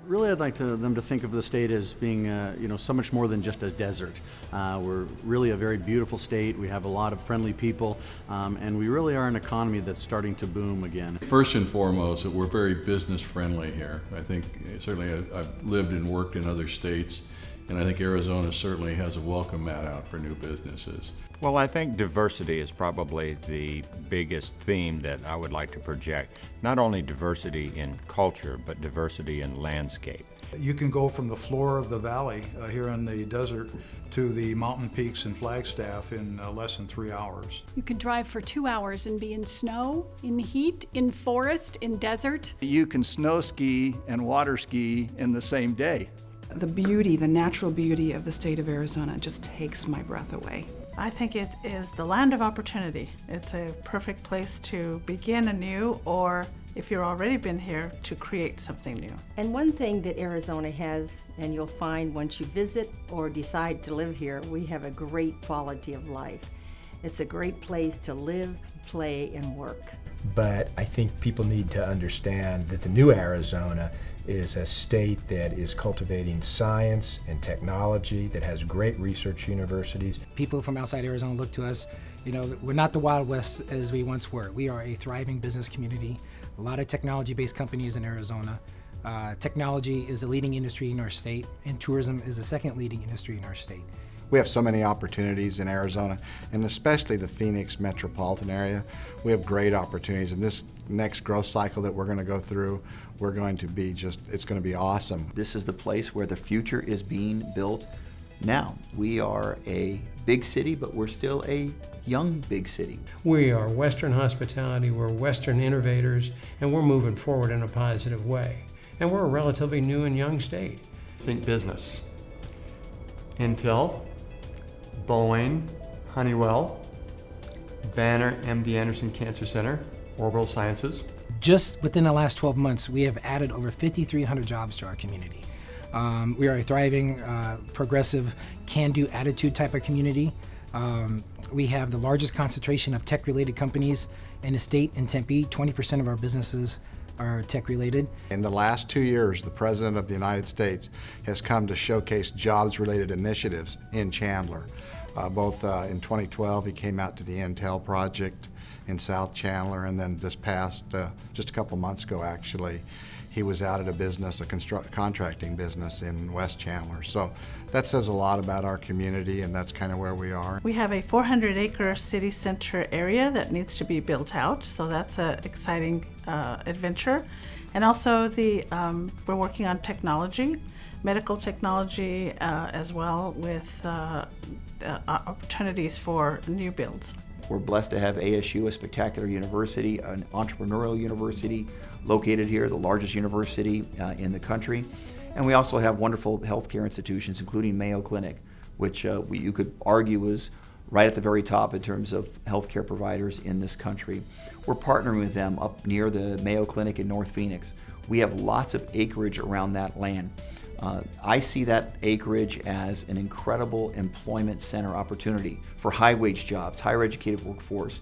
Really, I'd like them to think of the state as being, so much more than just a desert. We're really a very beautiful state. We have a lot of friendly people, and we really are an economy that's starting to boom again. First and foremost, that we're very business friendly here. I think certainly I've lived and worked in other states, and I think Arizona certainly has a welcome mat out for new businesses. Well, I think diversity is probably the biggest theme that I would like to project. Not only diversity in culture, but diversity in landscape. You can go from the floor of the valley here in the desert to the mountain peaks in Flagstaff in less than 3 hours. You could drive for 2 hours and be in snow, in heat, in forest, in desert. You can snow ski and water ski in the same day. The beauty, the natural beauty of the state of Arizona just takes my breath away. I think it is the land of opportunity. It's a perfect place to begin anew, or if you've already been here, to create something new. And one thing that Arizona has, and you'll find once you visit or decide to live here, we have a great quality of life. It's a great place to live, play, and work. But I think people need to understand that the new Arizona is a state that is cultivating science and technology, that has great research universities. People from outside Arizona look to us. We're not the Wild West as we once were. We are a thriving business community, a lot of technology-based companies in Arizona. Technology is a leading industry in our state, and tourism is the second leading industry in our state. We have so many opportunities in Arizona, and especially the Phoenix metropolitan area. We have great opportunities, and this next growth cycle that we're going to go through, we're going to be it's going to be awesome. This is the place where the future is being built now. We are a big city, but we're still a young big city. We are Western hospitality, we're Western innovators, and we're moving forward in a positive way. And we're a relatively new and young state. Think business. Intel, Boeing, Honeywell, Banner, MD Anderson Cancer Center, Orbital Sciences. Just within the last 12 months, we have added over 5,300 jobs to our community. We are a thriving, progressive, can-do attitude type of community. We have the largest concentration of tech-related companies in the state in Tempe. 20% of our businesses are tech-related. In the last 2 years, the President of the United States has come to showcase jobs-related initiatives in Chandler. Both in 2012, he came out to the Intel project in South Chandler, and then this past, just a couple months ago actually, he was out at a business, a contracting business in West Chandler. So that says a lot about our community, and that's kind of where we are. We have a 400-acre city center area that needs to be built out, so that's an exciting adventure. And also we're working on technology, medical technology as well, with opportunities for new builds. We're blessed to have ASU, a spectacular university, an entrepreneurial university located here, the largest university in the country. And we also have wonderful healthcare institutions, including Mayo Clinic, which you could argue is right at the very top in terms of healthcare providers in this country. We're partnering with them up near the Mayo Clinic in North Phoenix. We have lots of acreage around that land. I see that acreage as an incredible employment center opportunity for high-wage jobs, higher educated workforce,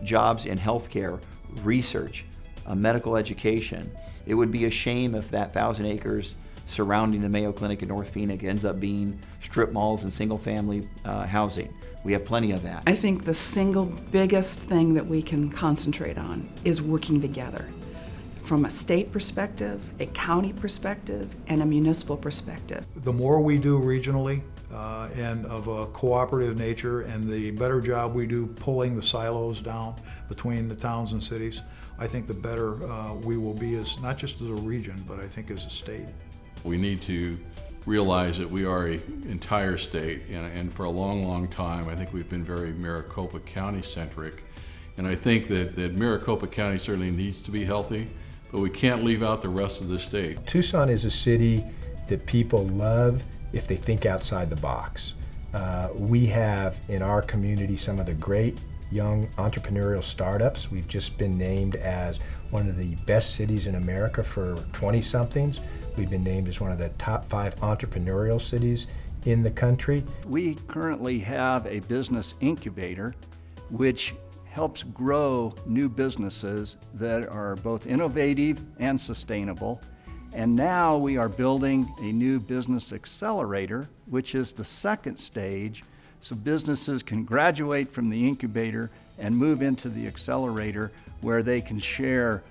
jobs in healthcare, research, medical education. It would be a shame if that 1,000 acres surrounding the Mayo Clinic in North Phoenix ends up being strip malls and single-family housing. We have plenty of that. I think the single biggest thing that we can concentrate on is working together. From a state perspective, a county perspective, and a municipal perspective. The more we do regionally and of a cooperative nature, and the better job we do pulling the silos down between the towns and cities, I think the better we will be as not just as a region, but I think as a state. We need to realize that we are an entire state, and for a long, long time, I think we've been very Maricopa County centric. And I think that Maricopa County certainly needs to be healthy, but we can't leave out the rest of the state. Tucson is a city that people love if they think outside the box. We have in our community some of the great young entrepreneurial startups. We've just been named as one of the best cities in America for 20-somethings. We've been named as one of the top 5 entrepreneurial cities in the country. We currently have a business incubator which helps grow new businesses that are both innovative and sustainable. And now we are building a new business accelerator, which is the second stage, so businesses can graduate from the incubator and move into the accelerator where they can share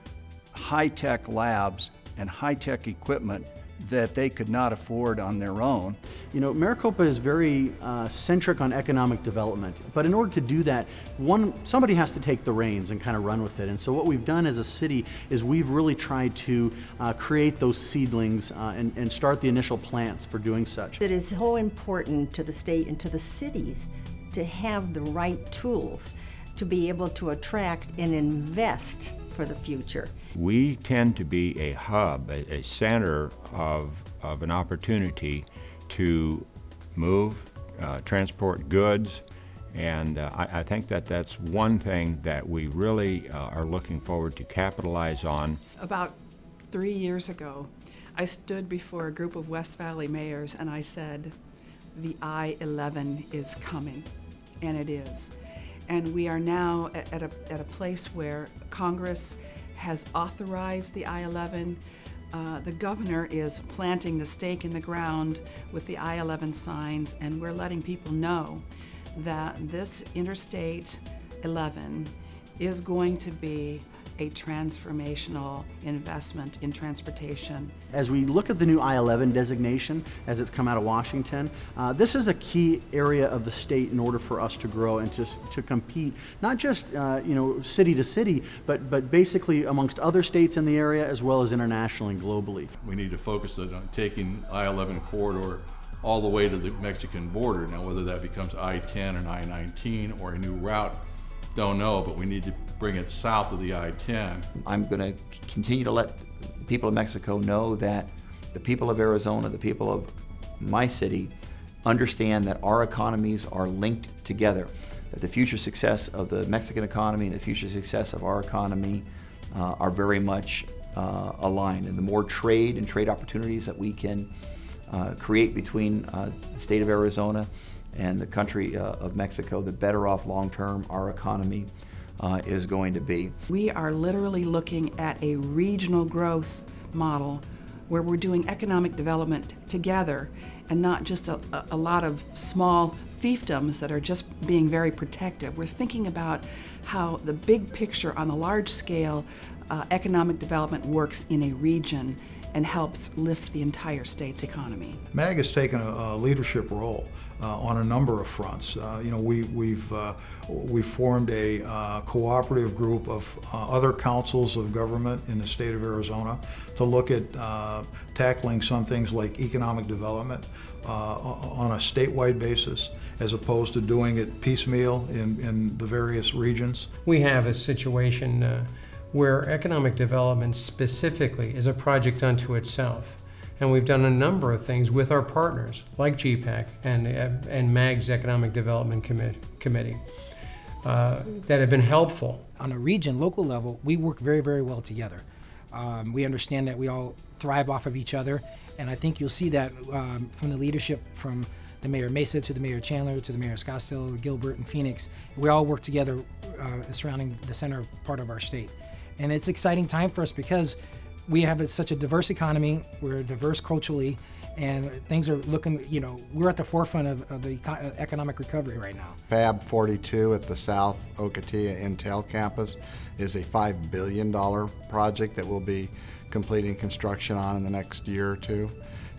high-tech labs and high-tech equipment that they could not afford on their own. You know, Maricopa is very centric on economic development, but in order to do that, somebody has to take the reins and kind of run with it. And so what we've done as a city is we've really tried to create those seedlings and start the initial plants for doing such. It is so important to the state and to the cities to have the right tools to be able to attract and invest for the future. We tend to be a hub, a center of an opportunity to move, transport goods, and I think that that's one thing that we really are looking forward to capitalize on. About 3 years ago, I stood before a group of West Valley mayors and I said, the I-11 is coming, and it is. And we are now at a place where Congress has authorized the I-11. The governor is planting the stake in the ground with the I-11 signs, and we're letting people know that this Interstate 11 is going to be a transformational investment in transportation. As we look at the new I-11 designation as it's come out of Washington, this is a key area of the state in order for us to grow and to compete, not just city to city, but basically amongst other states in the area as well as internationally and globally. We need to focus on taking I-11 corridor all the way to the Mexican border. Now, whether that becomes I-10 and I-19 or a new route, don't know, but we need to bring it south of the I-10. I'm going to continue to let the people of Mexico know that the people of Arizona, the people of my city, understand that our economies are linked together, that the future success of the Mexican economy and the future success of our economy are very much aligned. And the more trade and trade opportunities that we can create between the state of Arizona and the country of Mexico, the better off long-term our economy is going to be. We are literally looking at a regional growth model where we're doing economic development together and not just a lot of small fiefdoms that are just being very protective. We're thinking about how the big picture on the large scale economic development works in a region and helps lift the entire state's economy. MAG has taken a leadership role on a number of fronts. We've formed a cooperative group of other councils of government in the state of Arizona to look at tackling some things like economic development on a statewide basis, as opposed to doing it piecemeal in the various regions. We have a situation where economic development specifically is a project unto itself. And we've done a number of things with our partners, like GPAC and MAG's Economic Development Committee, that have been helpful. On a region, local level, we work very, very well together. We understand that we all thrive off of each other, and I think you'll see that from the leadership from the Mayor Mesa to the Mayor Chandler to the Mayor Scottsdale, Gilbert, and Phoenix. We all work together surrounding the center part of our state. And it's an exciting time for us because we have such a diverse economy, we're diverse culturally, and things are looking, we're at the forefront of the economic recovery right now. Fab 42 at the South Ocotillo Intel campus is a $5 billion project that we'll be completing construction on in the next year or two,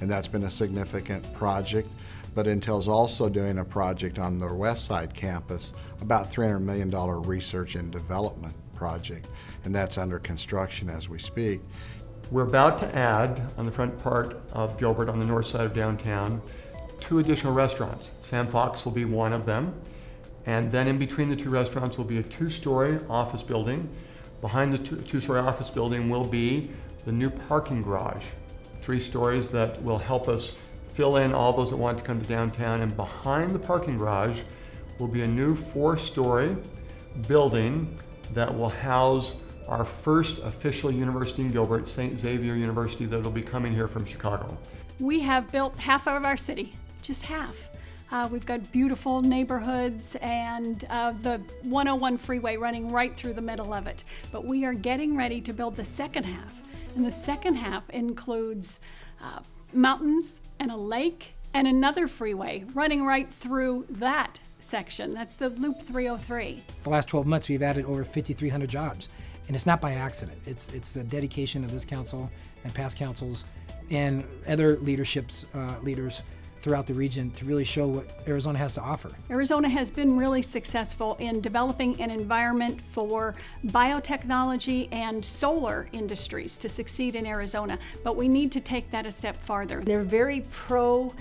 and that's been a significant project. But Intel's also doing a project on the West Side campus, about $300 million research and development project, and that's under construction as we speak. We're about to add, on the front part of Gilbert on the north side of downtown, 2 additional restaurants. Sam Fox will be one of them, and then in between the 2 restaurants will be a 2-story office building. Behind the 2-story office building will be the new parking garage, 3 stories that will help us fill in all those that want to come to downtown. And behind the parking garage will be a new 4-story building that will house our first official university in Gilbert, St. Xavier University, that will be coming here from Chicago. We have built half of our city, just half. We've got beautiful neighborhoods and the 101 freeway running right through the middle of it. But we are getting ready to build the second half. And the second half includes mountains and a lake and another freeway running right through that section. That's the Loop 303. The last 12 months, we've added over 5,300 jobs, and it's not by accident. It's the dedication of this council and past councils and other leaders throughout the region to really show what Arizona has to offer. Arizona has been really successful in developing an environment for biotechnology and solar industries to succeed in Arizona, but we need to take that a step farther. They're very pro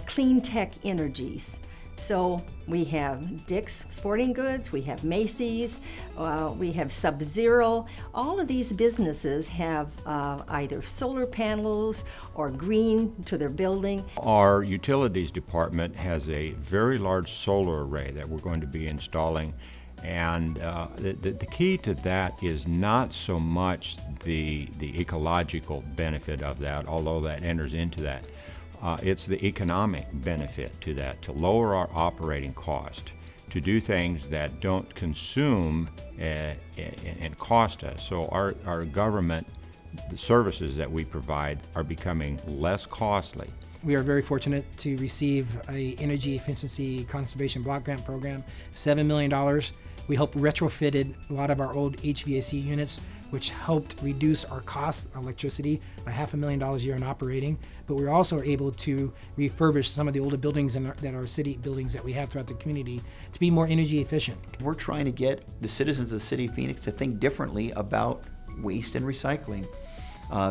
clean tech energies. So we have Dick's Sporting Goods, we have Macy's, we have Sub-Zero. All of these businesses have either solar panels or green to their building. Our utilities department has a very large solar array that we're going to be installing, and the key to that is not so much the ecological benefit of that, although that enters into that. It's the economic benefit to that, to lower our operating cost, to do things that don't consume and cost us. So our government, the services that we provide are becoming less costly. We are very fortunate to receive a Energy Efficiency Conservation Block Grant Program, $7 million. We helped retrofitted a lot of our old HVAC units, which helped reduce our cost of electricity by $500,000 a year in operating. But we were also able to refurbish some of the older buildings that are city buildings that we have throughout the community to be more energy efficient. We're trying to get the citizens of the city of Phoenix to think differently about waste and recycling.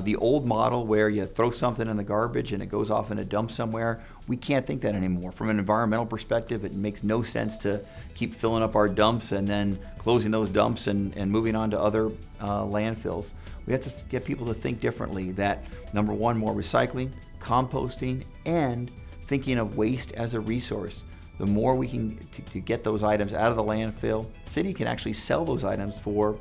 The old model where you throw something in the garbage and it goes off in a dump somewhere, we can't think that anymore. From an environmental perspective, it makes no sense to keep filling up our dumps and then closing those dumps and moving on to other landfills. We have to get people to think differently that, number one, more recycling, composting, and thinking of waste as a resource. The more we can to get those items out of the landfill, the city can actually sell those items for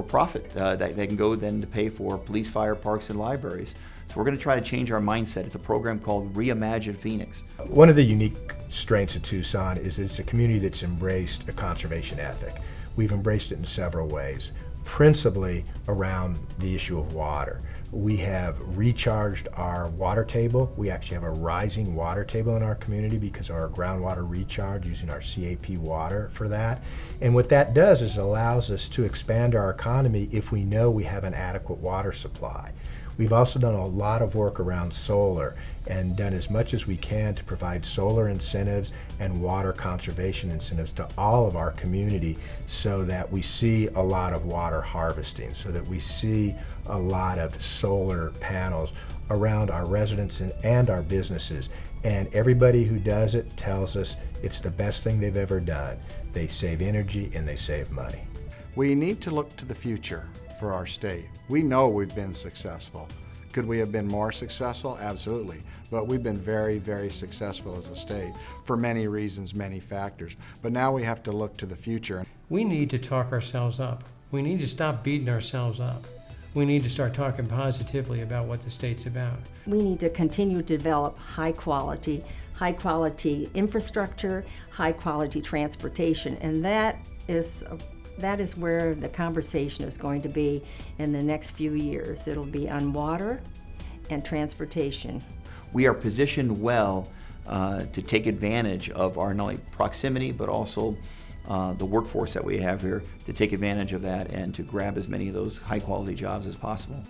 profit that they can go then to pay for police, fire, parks, and libraries. So we're going to try to change our mindset. It's a program called Reimagine Phoenix. One of the unique strengths of Tucson is that it's a community that's embraced a conservation ethic. We've embraced it in several ways, principally around the issue of water. We have recharged our water table. We actually have a rising water table in our community because of our groundwater recharge, using our CAP water for that. And what that does is it allows us to expand our economy if we know we have an adequate water supply. We've also done a lot of work around solar and done as much as we can to provide solar incentives and water conservation incentives to all of our community so that we see a lot of water harvesting, so that we see a lot of solar panels around our residents and our businesses. And everybody who does it tells us it's the best thing they've ever done. They save energy and they save money. We need to look to the future for our state. We know we've been successful. Could we have been more successful? Absolutely. But we've been very, very successful as a state for many reasons, many factors. But now we have to look to the future. We need to talk ourselves up. We need to stop beating ourselves up. We need to start talking positively about what the state's about. We need to continue to develop high quality infrastructure, high quality transportation, and that is where the conversation is going to be in the next few years. It'll be on water and transportation. We are positioned well to take advantage of our not only proximity, but also the workforce that we have here, to take advantage of that and to grab as many of those high quality jobs as possible.